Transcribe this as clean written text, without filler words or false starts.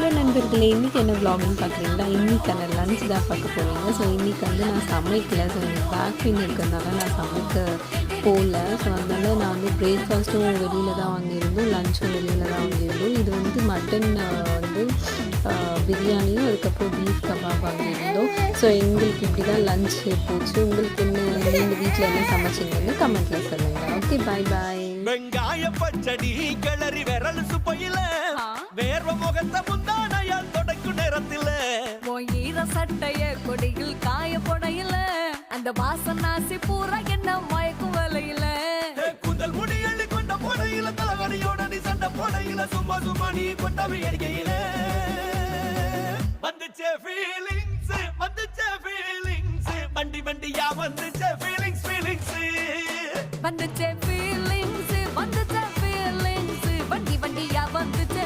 Hello நண்பர்களே, இன்றைக்கி என்ன vlogன்னு பார்க்குறீங்களா? இன்றைக்கான லன்ச் தான் பார்க்க போகிறீங்க. ஸோ இன்றைக்கி வந்து நான் சமைக்கல. ஸோ எனக்கு பேக் பெயின் இருக்கிறதுனால நான் சமைக்க போகல. ஸோ அதனால் நான் வந்து பிரேக்ஃபாஸ்ட்டும் வெளியில் தான் வாங்கியிருந்தோம், லன்ச்சும் வெளியில் தான் வாங்கியிருந்தோம். இது வந்து மட்டன் வந்து பிரியாணியும் அதுக்கப்புறம் பீஃப் கபாப் வாங்கியிருந்தோம். ஸோ எங்களுக்கு இப்படி தான் லன்ச் போச்சு. உங்களுக்கு என்ன, நீங்கள் வீட்டில் என்ன சமைச்சிங்கன்னு கமெண்ட்டில் சொல்லுங்கள். ஓகே, பாய் பாய். வெங்காய பச்சடி கிளறி விரல் சுப்பையில வேர்வ முகத்த முந்தானையால் தொடக்கும் நேரத்தில ஈர சட்டைய கொடியில் காய பொடையில அந்த வாசனாசி பூரா என்ன மயக்கும் வலையில குந்தல் முடி அள்ளி கொண்ட பொடையில தலகடியோட நீ சண்ட பொடையில சும்மா சும்மா நீ கொண்டவை எரிக்கையில வந்துச்சே ஃபீலிங்ஸ் வண்டி வண்டியா வந்துச்சே ஃபீலிங்ஸ் வந்துச்சே ஃபீலிங்ஸ் வண்டி வண்டியா வந்துச்சே